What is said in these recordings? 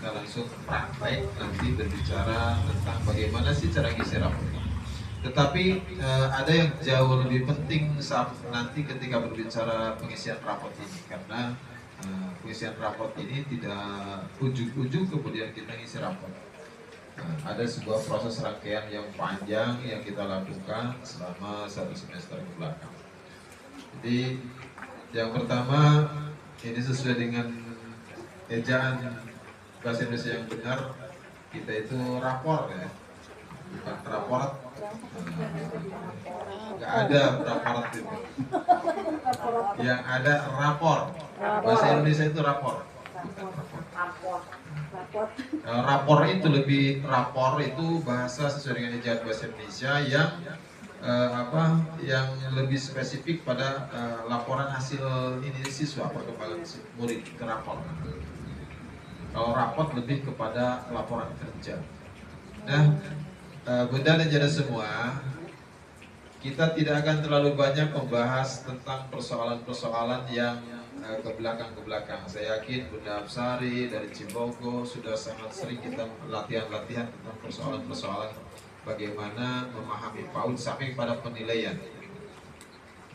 kita langsung praktek nanti berbicara tentang bagaimana sih cara ngisi rapor. Tetapi ada yang jauh lebih penting saat nanti ketika berbicara pengisian rapor ini, karena pengisian rapor ini tidak ujung-ujung kemudian kita ngisi rapor. Ada sebuah proses rangkaian yang panjang yang kita lakukan selama 1 semester ke belakang. Jadi yang pertama, ini sesuai dengan ejaan bahasa Indonesia yang benar, kita itu rapor ya, bukan raport. Nggak ada rapor itu. Yang ada rapor. Bahasa Indonesia itu rapor, bukan rapor. Rapor itu rapor itu bahasa sesuai dengan ejaan bahasa Indonesia yang yang lebih spesifik pada laporan hasil ini siswa, perkembangan murid, itu rapor. Kalau rapor lebih kepada laporan kerja. Nah, Bunda dan Janda semua, kita tidak akan terlalu banyak membahas tentang persoalan-persoalan yang ke belakang. Saya yakin Bunda Absari dari Cimbogo sudah sangat sering kita latihan-latihan tentang persoalan-persoalan bagaimana memahami PAUD sampai pada penilaian.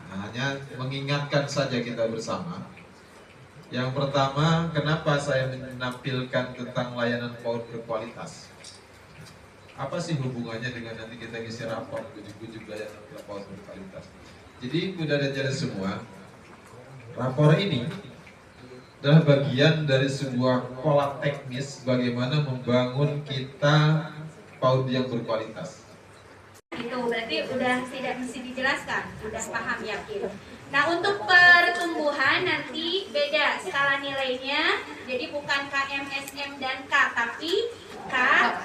Nah, hanya mengingatkan saja kita bersama. Yang pertama, kenapa saya menampilkan tentang layanan PAUD berkualitas? Apa sih hubungannya dengan nanti kita ngisi rapor ujung-ujung layanan PAUD berkualitas? Jadi Bunda dan Janda semua, rapor ini adalah bagian dari sebuah pola teknis bagaimana membangun kita PAUD yang berkualitas. Itu berarti udah tidak mesti dijelaskan, udah paham yakin. Nah, untuk pertumbuhan nanti beda skala nilainya, jadi bukan KM, SM, dan K, tapi K,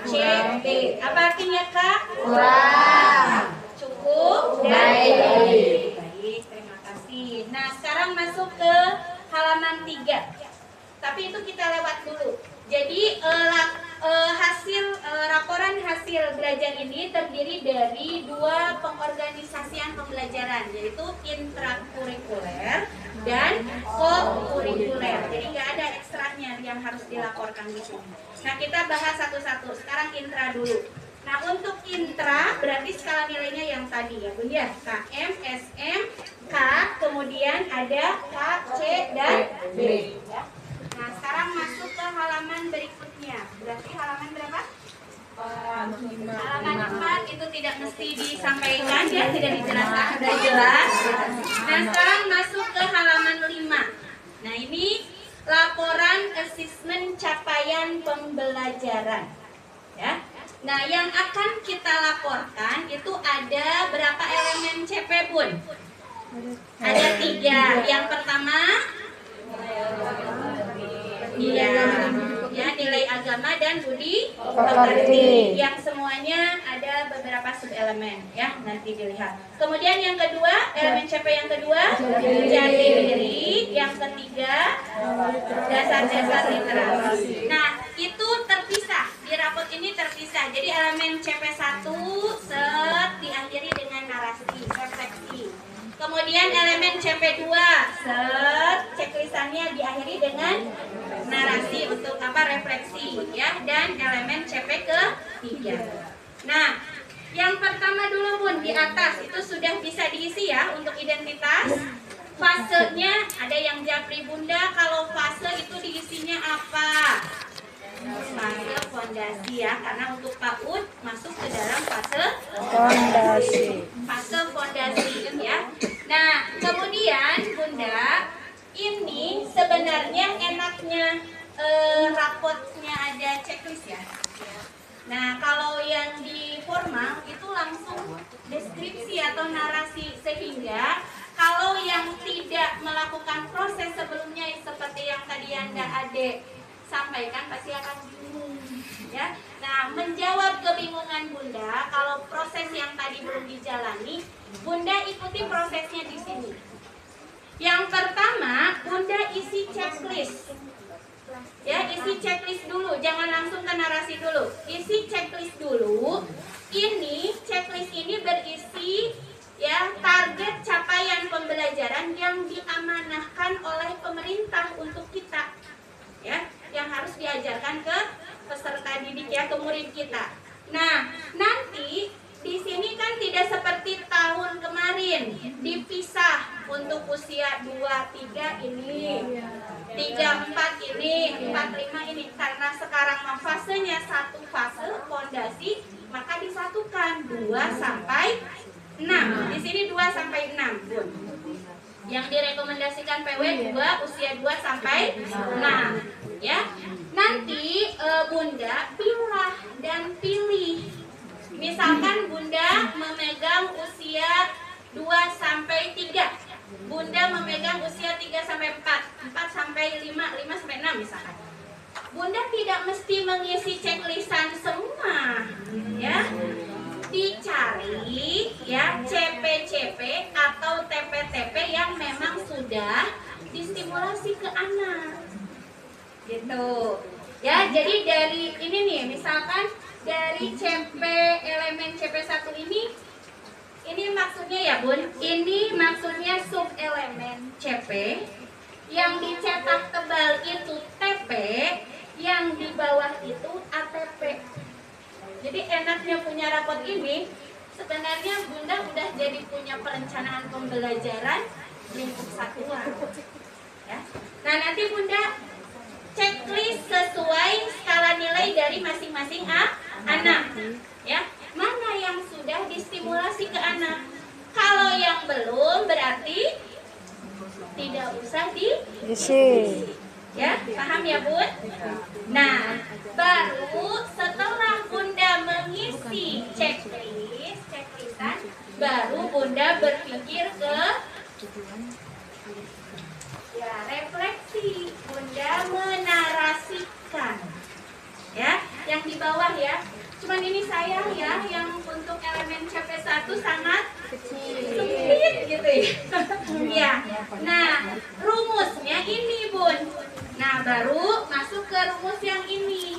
C, B. Apa artinya K? Kurang. Cukup dan baik. Baik, terima kasih. Nah, sekarang masuk ke halaman 3. Tapi itu kita lewat dulu. Jadi laporan hasil belajar ini terdiri dari 2 pengorganisasian pembelajaran, yaitu intrakurikuler dan kokurikuler. Jadi nggak ada ekstranya yang harus dilaporkan di sini. Nah, kita bahas satu-satu. Sekarang intra dulu. Nah, untuk intra berarti skala nilainya yang tadi ya Bun ya, KM, SM, K, kemudian ada K, C, dan B ya. Nah, sekarang masuk ke halaman berikutnya. Berarti halaman berapa? Halaman 4 itu tidak mesti disampaikan ya, tidak dijelaskan, sudah jelas. Nah, sekarang masuk ke halaman 5. Nah, ini laporan asesmen capaian pembelajaran ya. Nah, yang akan kita laporkan itu ada berapa elemen CP Bun? Ada 3. Yang pertama ya nilai agama dan budi pekerti, yang semuanya ada beberapa subelemen ya, nanti dilihat. Kemudian yang kedua, elemen CP yang kedua jati diri, yang ketiga dasar-dasar literasi. Nah, itu terpisah di rapot ini, terpisah. Jadi elemen CP1 diakhiri dengan narasi refleksi. Kemudian elemen CP2 checklistannya diakhiri dengan narasi untuk refleksi ya, dan elemen CP ke-3. Nah, yang pertama dulu Bun, di atas itu sudah bisa diisi ya untuk identitas. Fasenya ada yang japri Bunda, kalau fase itu diisinya apa? Fase fondasi ya, karena untuk PAUD masuk ke dalam fase fondasi. Fase fondasi ya. Nah, kemudian Bunda, ini sebenarnya enaknya rapotnya ada checklist ya. Nah, kalau yang di formal itu langsung deskripsi atau narasi, sehingga kalau yang tidak melakukan proses sebelumnya seperti yang tadi Anda Ade sampaikan pasti akan bingung ya. Nah, menjawab kebingungan Bunda, kalau proses yang tadi belum dijalani, Bunda ikuti prosesnya di sini. Yang pertama, Bunda isi checklist. Ya, isi checklist dulu, jangan langsung ke narasi dulu. Isi checklist dulu. Ini checklist ini berisi ya target capaian pembelajaran yang diamanahkan oleh pemerintah untuk kita. Ya. yang harus diajarkan ke peserta didik ya, ke murid kita. Nah, nanti di sini kan tidak seperti tahun kemarin dipisah untuk usia 2, 3 ini, 3, 4 ini, 4, 5 ini. Karena sekarang fasenya satu fase fondasi, maka disatukan 2 sampai 6. Di sini 2 sampai 6, Bun. Yang direkomendasikan PW 2, usia 2 sampai 6, ya. Nanti Bunda pilah dan pilih. Misalkan Bunda memegang usia 2 sampai 3. Bunda memegang usia 3 sampai 4, 4 sampai 5, 5 sampai 6 misalkan. Bunda tidak mesti mengisi checklistan semua, ya. Dicari ya CP-CP atau TP-TP yang memang sudah distimulasi ke anak. Gitu. Ya, jadi dari ini nih, misalkan dari CP elemen CP1 ini maksudnya ya Bun, ini maksudnya sub elemen CP, yang dicetak tebal itu TP, yang di bawah itu ATP. Jadi enaknya punya rapot ini, sebenarnya Bunda udah jadi punya perencanaan pembelajaran lingkup satuan. Ya. Nah nanti Bunda checklist sesuai skala nilai dari masing-masing anak, ya. Mana yang sudah distimulasi ke anak? Kalau yang belum berarti tidak usah diisi. Ya, paham ya Bun? Nah, baru setelah Bunda mengisi checklistan, baru Bunda berpikir ke ya refleksi. Bunda menarasikan, ya, yang di bawah ya. Cuman ini sayang ya, yang untuk elemen CP1 sangat sempit gitu ya. Ya. Nah, rumusnya ini Bun. Nah, baru masuk ke rumus yang ini.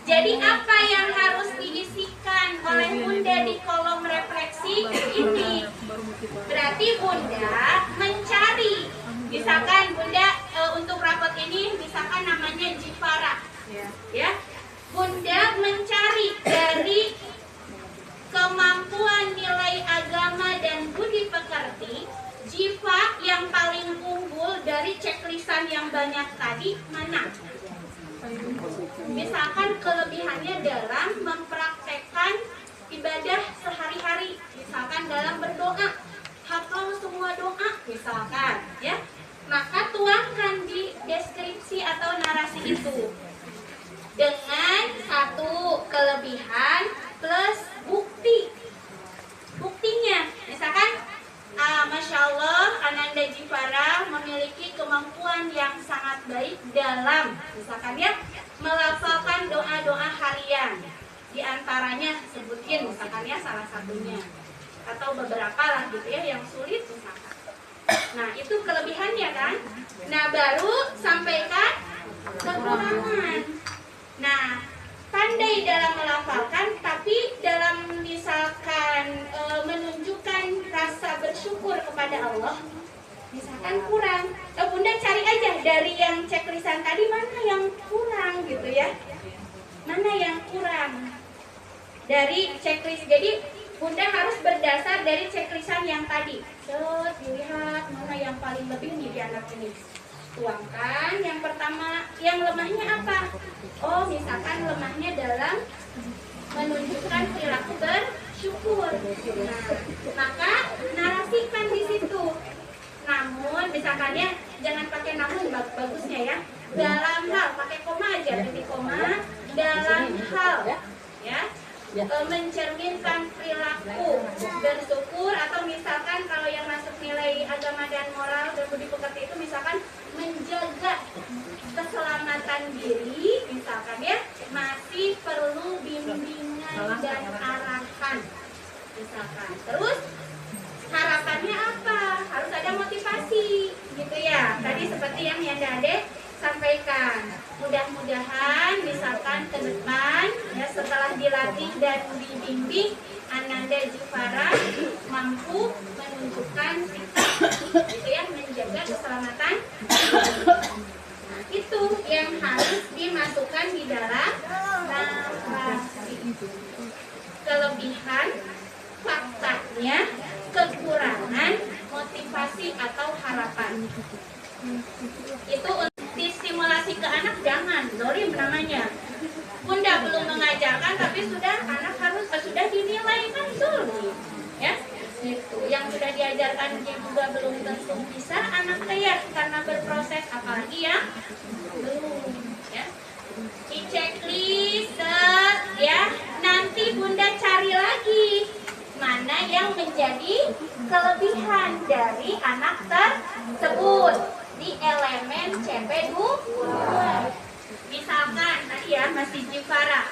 Jadi apa yang harus diisikan oleh Bunda di kolom refleksi ini? Berarti Bunda mencari. Misalkan Bunda untuk rapot ini misalkan namanya Jifara. Ya. Bunda mencari dari kemampuan nilai agama dan budi pekerti, Jiva yang paling unggul dari checklistan yang banyak tadi mana? Misalkan kelebihannya dalam mempraktekkan ibadah sehari-hari, misalkan dalam berdoa, hafal semua doa, misalkan, ya. Maka tuangkan di deskripsi atau narasi itu dengan satu kelebihan plus bukti. Buktinya, misalkan, Masya Allah, Ananda Jifara memiliki kemampuan yang sangat baik dalam, misalkan ya, melafalkan doa-doa harian. Di antaranya sebutin, misalkan ya, salah satunya, atau beberapa lah gitu ya, yang sulit misalkan. Nah, itu kelebihannya kan. Nah, baru sampaikan kekurangan. Nah, pandai dalam melafalkan, tapi dalam misalkan menunjukkan rasa bersyukur kepada Allah, misalkan kurang. Bunda cari aja dari yang checklistan tadi mana yang kurang gitu ya. Mana yang kurang dari checklist. Jadi Bunda harus berdasar dari checklistan yang tadi. Dilihat mana yang paling lebih nih di anak ini. Tuangkan yang pertama, yang lemahnya apa? Oh, misalkan lemahnya dalam menunjukkan perilaku bersyukur. Nah, maka narasikan di situ. Namun, misalkannya jangan pakai namun, bagusnya ya. Dalam hal, pakai koma aja, titik koma. Dalam hal, ya. Mencerminkan perilaku bersyukur, atau misalkan kalau yang masuk nilai agama dan moral dan budi pekerti itu misalkan menjaga keselamatan diri, misalkan ya, masih perlu bimbingan dan arahan misalkan. Terus harapannya apa? Harus ada motivasi gitu ya. Tadi seperti yang Yanda Ade sampaikan, mudah-mudahan misalkan ke depan ya, setelah dilatih dan dibimbing, Ananda Jifara mampu menunjukkan sikap gitu ya, menjaga keselamatan. Itu yang harus dimasukkan di dalam narasi. Kelebihan, faktanya, kekurangan, motivasi atau harapan. Itu distimulasi ke anak jangan, zolim namanya. Bunda belum mengajarkan tapi anak harus sudah dinilai kan zolim. Ya, itu yang sudah diajarkan juga belum tentu bisa anak saya karena berproses, apalagi yang belum. Ya, di checklist ya, nanti Bunda cari lagi mana yang menjadi kelebihan dari anak tersebut di elemen CP2. Misalkan tadi ya masih Jifara,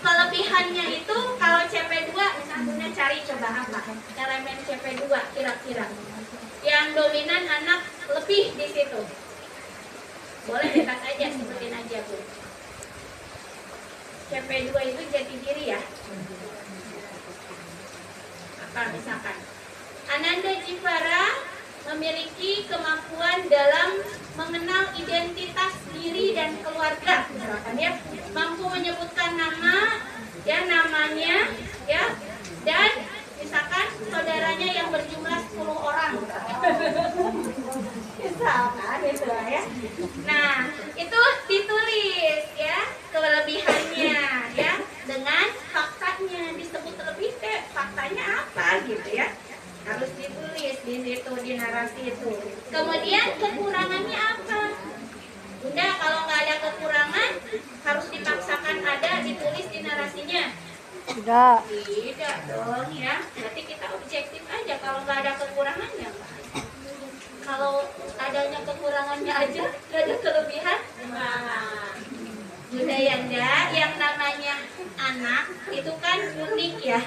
kelebihannya itu kalau CP2 misalnya Bunda cari coba apa elemen CP2 kira-kira yang dominan anak lebih di situ. Boleh bebas aja, sebutin aja Bu. CP2 itu jati diri ya. Apa misalkan Ananda Jifara memiliki kemampuan dalam mengenal identitas diri dan keluarga, misalkan ya, mampu menyebutkan nama, ya namanya, ya, dan misalkan saudaranya yang berjumlah 10 orang, misalkan itu ya. Nah, itu ditulis ya kelebihannya, ya, dengan faktanya disebut lebih faktanya apa gitu ya. Harus ditulis di situ di narasi itu. Kemudian kekurangannya apa? Bunda kalau nggak ada kekurangan harus dipaksakan ada ditulis di narasinya. Tidak. Tidak dong ya. Berarti kita objektif aja kalau nggak ada kekurangannya. Kalau adanya kekurangannya aja nggak ada kelebihan. Nah, Bunda Yanda, yang namanya anak itu kan unik ya.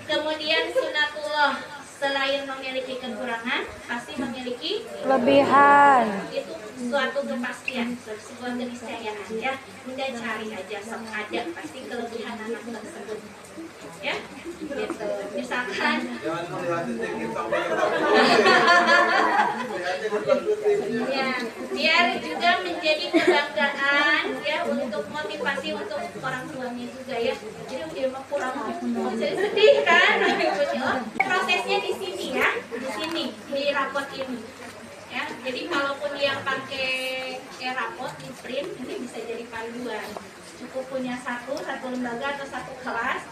Kemudian sunatullah, selain memiliki kekurangan, pasti memiliki Kelebihan. itu suatu kepastian, sebuah keniscayaan ya. Bunda cari aja, sok ada pasti kelebihan anak tersebut. Ya, gitu. Misalkan ya, biar juga menjadi kebanggaan ya untuk motivasi untuk orang tuanya juga ya. Jadi udah kurang jadi sedih kan? Prosesnya di sini ya, di sini di rapot ini. Ya, jadi kalaupun yang pakai rapot di print ini bisa jadi panduan. Cukup punya satu lembaga atau satu kelas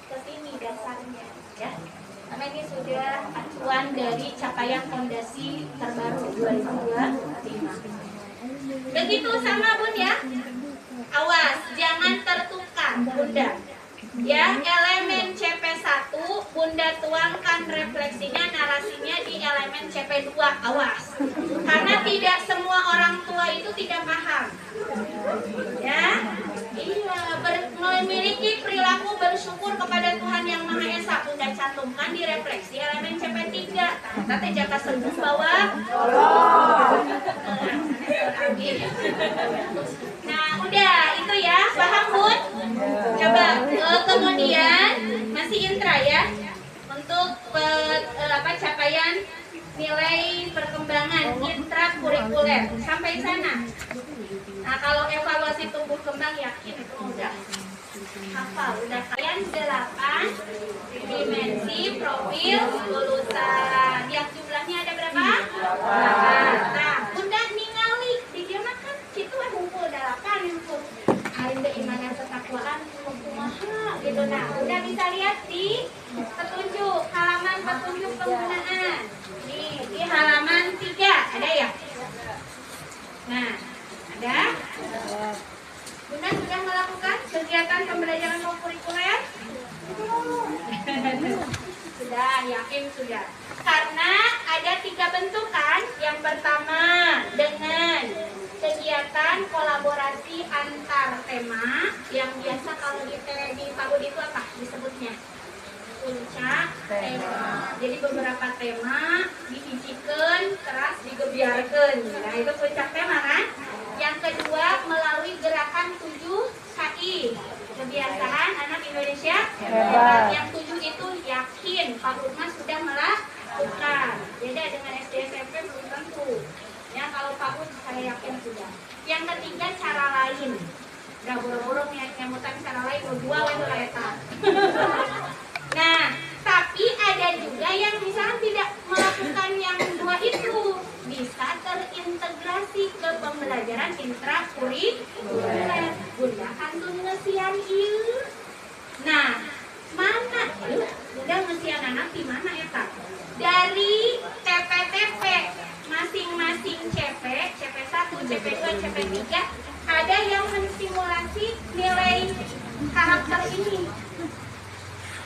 ke sini dasarnya ya. Karena ini sudah acuan dari capaian fondasi terbaru 2025. Begitu sama Bun ya. Awas jangan tertukar Bunda. Ya, elemen CP1 Bunda tuangkan refleksinya, narasinya di elemen CP2. Awas. Karena tidak semua orang tua itu tidak paham. Ya. Iya, memiliki perilaku bersyukur kepada Tuhan Yang Maha Esa. Bunda cantumkan di refleksi elemen CP3. Tata jaka sembuh bawah. Nah, udah itu ya, paham Bun? Coba kemudian masih intra ya untuk capaian nilai perkembangan intrakurikuler sampai sana. Nah, kalau evaluasi tumbuh kembang yakin itu udah hafal, udah kalian 8 dimensi profil lulusan. Yang jumlahnya ada berapa? 8. Nah, Bunda ningali di dia makan situ ngumpul 8 ngumpul. Ada imanan ketakwaan kumaha gitu. Nah, udah bisa lihat di petunjuk halaman petunjuk penggunaan. Di halaman 3 ada ya? Nah, ada? Bunda sudah melakukan kegiatan pembelajaran kurikuler? Sudah, yakin sudah. Karena ada 3 bentuk kan. Yang pertama dengan kegiatan kolaborasi antar tema yang biasa kalau di PAUD itu apa disebutnya? Puncak tema. Jadi beberapa tema dihijikan, teras digebiarkan. Nah, itu puncak tema kan? Yang kedua melalui gerakan 7 KI. Kebiasaan anak Indonesia hebat. Yang 7 itu yakin Pak Urma sudah melakukan. Beda dengan SD SMP belum tentu. Ya, kalau Pak Urma Saya yakin sudah. Yang ketiga, cara lain. Gak buru-buru nyemutan cara lain, dua itu eta. Nah, tapi ada juga yang misalnya tidak melakukan yang dua itu, bisa terintegrasi ke pembelajaran intrakurikuler. Bunda kantun ngesian ieu. Nah, mana ieu? Bunda ngesian anak di mana eta? Dari TP-TP masing-masing CP, CP1, CP2, CP3 ada yang mensimulasi nilai karakter ini.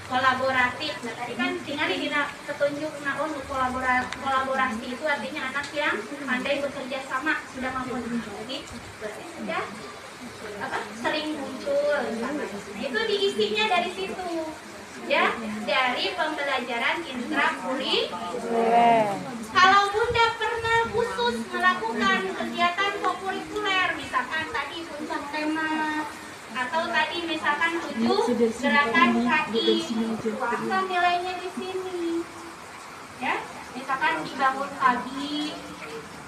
Kolaboratif. Nah, tadi kan tinggal di petunjuk naon kolaborasi itu artinya anak yang pandai bekerja sama, sudah mampu lagi berarti sudah sering muncul. Nah, itu diisinya dari situ. Ya, dari pembelajaran intrakurikuler. Kalau Bunda pernah khusus melakukan kegiatan kokurikuler, misalkan tadi puncak tema atau tadi misalkan 7 gerakan kaki, tuangkan nilainya di sini. Ya, misalkan dibangun pagi,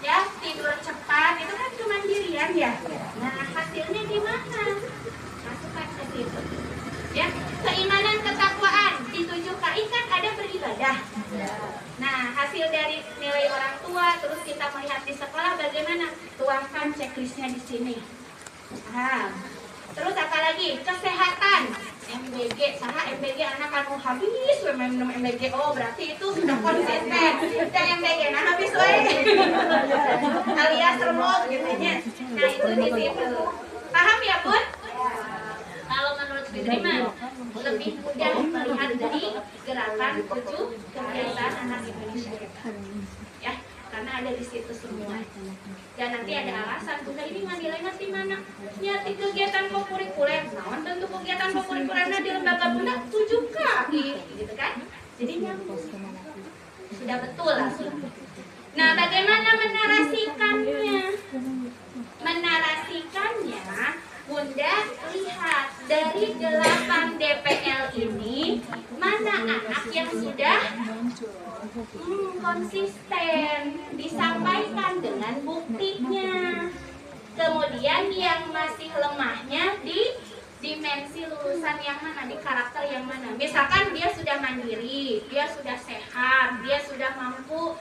ya tidur cepat, itu kan kemandirian ya. Nah, hasilnya di mana? Masukkan ke situ. Ya, keimanan ketakwaan di 7 KI kan ada beribadah. Nah, hasil dari nilai orang tua, terus kita melihat di sekolah bagaimana? Tuangkan checklistnya di sini. Terus apa lagi? Kesehatan. MBG, saha MBG anak anu habis minum MBG. Oh, berarti itu sudah konsisten. Kita MBG nah habis we. Alias remuk gitu nya. Nah, itu di situ. Paham ya, Bun? Kalau menurut Fitri mah lebih mudah melihat dari gerakan 7 kegiatan anak Indonesia. Ya, karena ada di situ semua. Dan nanti ada alasan, Bunda ini nilainya di mana? Nyati kegiatan kokurikuler. Nah, tentu kegiatan kokurikulernya di lembaga Bunda 7 kali, gitu kan? Jadi nyambung. Sudah betul langsung. Nah, bagaimana menarasikannya? Menarasikannya, Bunda lihat dari 8 DPL ini mana anak yang sudah konsisten disampaikan dengan buktinya. Kemudian yang masih lemahnya di dimensi lulusan yang mana, di karakter yang mana. Misalkan dia sudah mandiri, dia sudah sehat, dia sudah mampu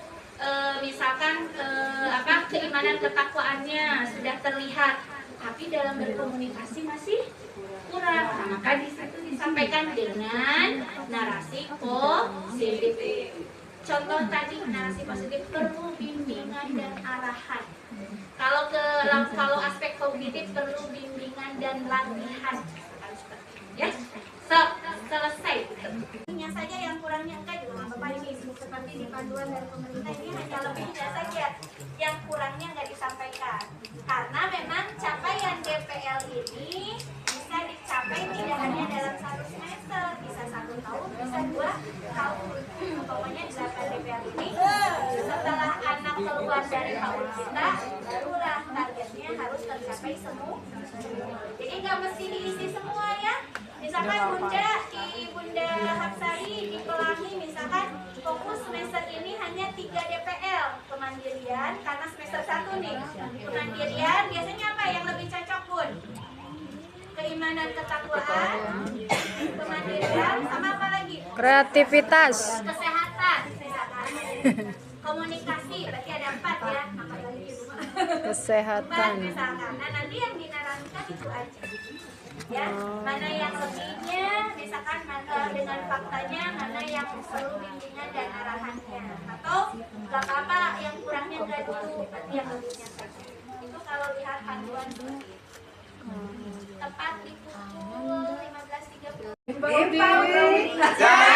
keimanan ketakwaannya sudah terlihat, tapi dalam berkomunikasi masih kurang. Nah, maka di situ disampaikan dengan narasi positif. Contoh tadi narasi positif perlu bimbingan dan arahan. Kalau aspek kognitif perlu bimbingan dan latihan. Ya, selesai. Ini saja yang kurangnya enggak juga Bapak ini seperti di panduan dari pemerintah ini hanya lebihnya saja yang kurangnya enggak disampaikan. Karena memang capaian DPL ini bisa dicapai tidak hanya dalam 1 semester, bisa 1 tahun, bisa 2 tahun. Pokoknya 8 DPL ini setelah anak keluar dari PAUD kita, barulah targetnya harus tercapai semua. Jadi nggak mesti diisi semua ya. Misalkan Bunda Hapsari di Pelangi misalkan fokus semester ini hanya 3 DPL kemandirian karena semester 1 nih. Kemandirian biasanya apa yang lebih cocok, Bun? Keimanan ketakwaan, kemandirian, sama apa lagi? Kreativitas. Kesehatan, komunikasi, berarti ada 4 ya. Apa lagi, Bu? Kesehatan. 4 misalkan. Nah, nanti yang dinarasikan itu aja. Ya, mana yang lebihnya, misalkan dengan faktanya, mana yang perlu bimbingan dan arahannya, atau nggak apa-apa yang kurangnya nggak dulu, berarti yang lebihnya saja. Itu kalau lihat panduan tepat di pukul 15.30.